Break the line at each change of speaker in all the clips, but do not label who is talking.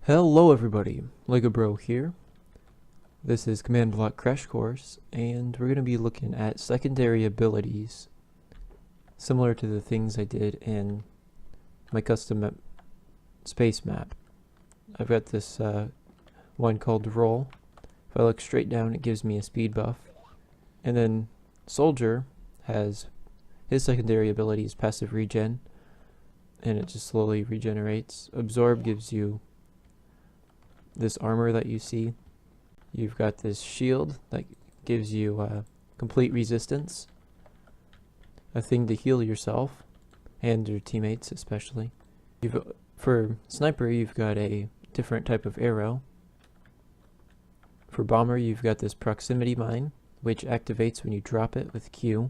Hello everybody, LegoBro here. This is Command Block Crash Course, and we're going to be looking at secondary abilities, similar to the things I did in my custom space map. I've got this one called Roll. If I look straight down, it gives me a speed buff. And then Soldier has his secondary ability is passive regen, and it just slowly regenerates. Absorb gives you this armor that you see. You've got this shield that gives you complete resistance, a thing to heal yourself and your teammates especially. For sniper, you've got a different type of arrow. For bomber, you've got this proximity mine, which activates when you drop it with Q.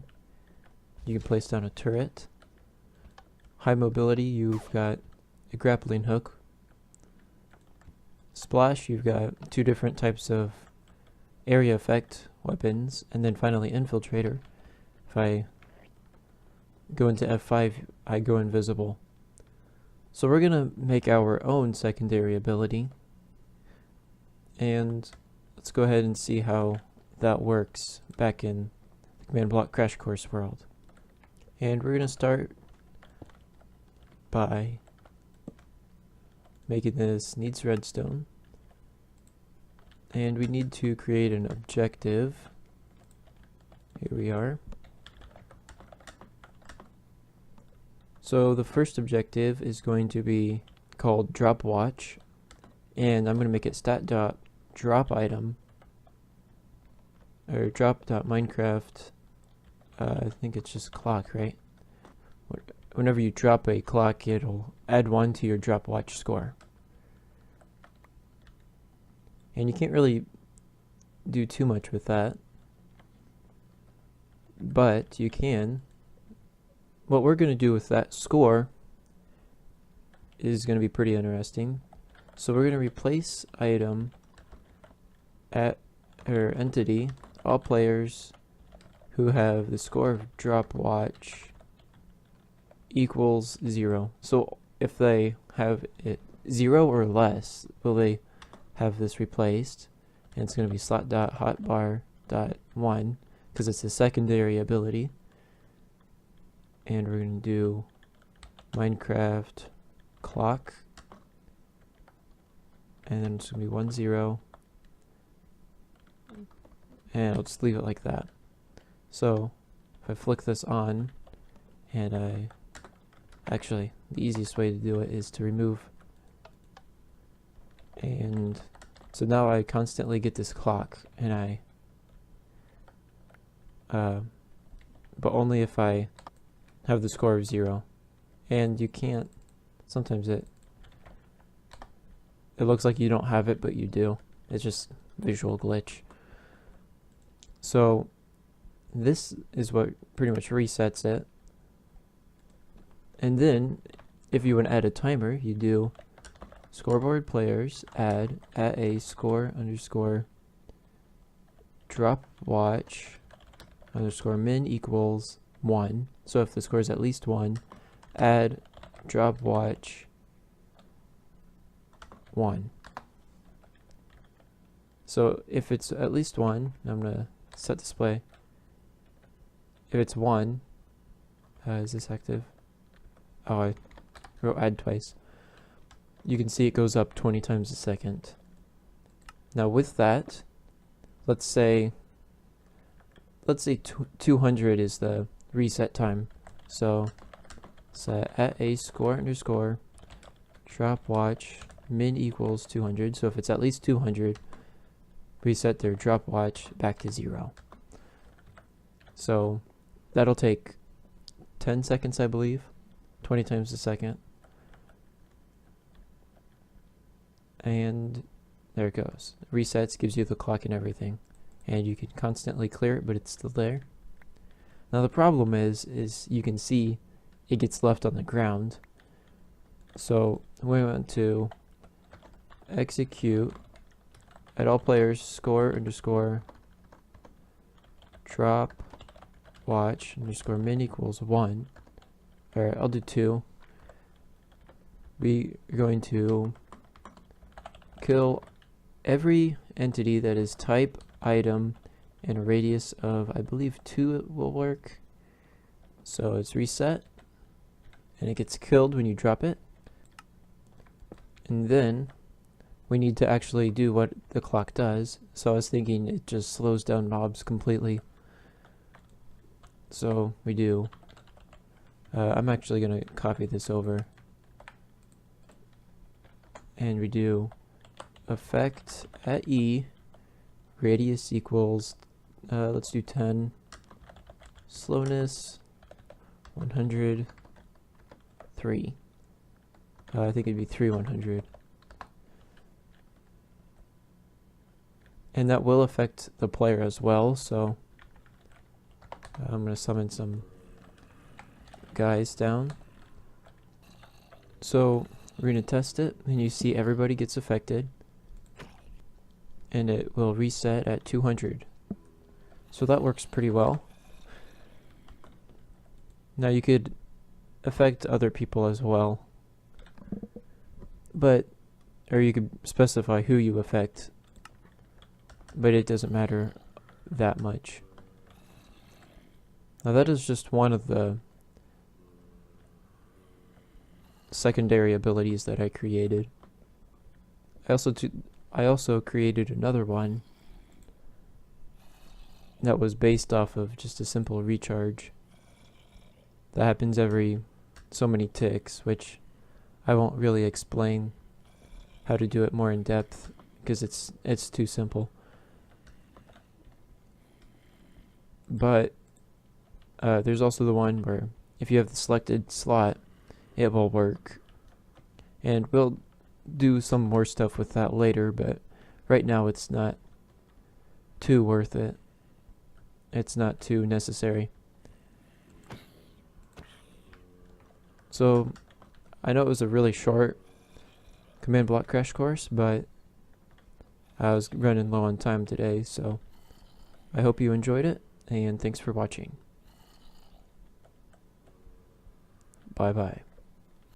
You can place down a turret. High mobility, you've got a grappling hook. Splash, you've got two different types of area effect weapons, and then finally Infiltrator. If I go into F5, I go invisible. So we're gonna make our own secondary ability, and let's go ahead and see how that works back in the Command Block Crash Course world. And we're gonna start by making this needs redstone, and we need to create an objective. Here we are. So the first objective is going to be called drop watch, and I'm going to make it stat.drop item, or drop.minecraft. I think it's just clock, right? Whenever you drop a clock, it'll add 1 to your drop watch score. And you can't really do too much with that, but you can. What we're going to do with that score is going to be pretty interesting. So we're going to replace item at or entity all players who have the score of drop watch equals 0. So if they have it 0 or less, will they have this replaced? And it's going to be slot.hotbar.1 because it's a secondary ability. And we're going to do Minecraft clock, and then it's going to be 1 0, and I'll just leave it like that. So if I flick this on, and actually the easiest way to do it is to remove, and so now I constantly get this clock, and but only if I have the score of 0. And you can't, sometimes it looks like you don't have it, but you do. It's just visual glitch. So this is what pretty much resets it. And then if you want to add a timer, you do scoreboard players add at a score underscore drop watch underscore min equals 1. So if the score is at least 1, add drop watch 1. So if it's at least 1, I'm going to set display. If it's 1, is this active? Oh, I wrote add twice. You can see it goes up 20 times a second. Now with that, let's say 200 is the reset time. So set at a score underscore drop watch min equals 200. So if it's at least 200, reset their drop watch back to 0. So that'll take 10 seconds, I believe, 20 times a second. And there it goes. Resets, gives you the clock and everything. And you can constantly clear it, but it's still there. Now the problem is you can see it gets left on the ground. So we want to execute at all players score underscore drop watch underscore min equals 1. Alright, I'll do 2. We are going to kill every entity that is type, item, and a radius of, I believe, 2 will work. So it's reset, and it gets killed when you drop it. And then we need to actually do what the clock does. So I was thinking it just slows down mobs completely. So we do. I'm actually going to copy this over. And we do effect at E, radius equals, let's do 10, slowness 103. I think it'd be 3100. And that will affect the player as well, so I'm going to summon some guys down. So we're going to test it, and you see everybody gets affected, and it will reset at 200. So that works pretty well. Now you could affect other people as well, or you could specify who you affect, but it doesn't matter that much. Now that is just one of the secondary abilities that I created. I also created another one that was based off of just a simple recharge that happens every so many ticks, which I won't really explain how to do it more in depth because it's too simple. But there's also the one where if you have the selected slot, it will work. And we'll do some more stuff with that later, but right now it's not too worth it. It's not too necessary. So I know it was a really short command block crash course, but I was running low on time today, so I hope you enjoyed it, and thanks for watching. Bye bye.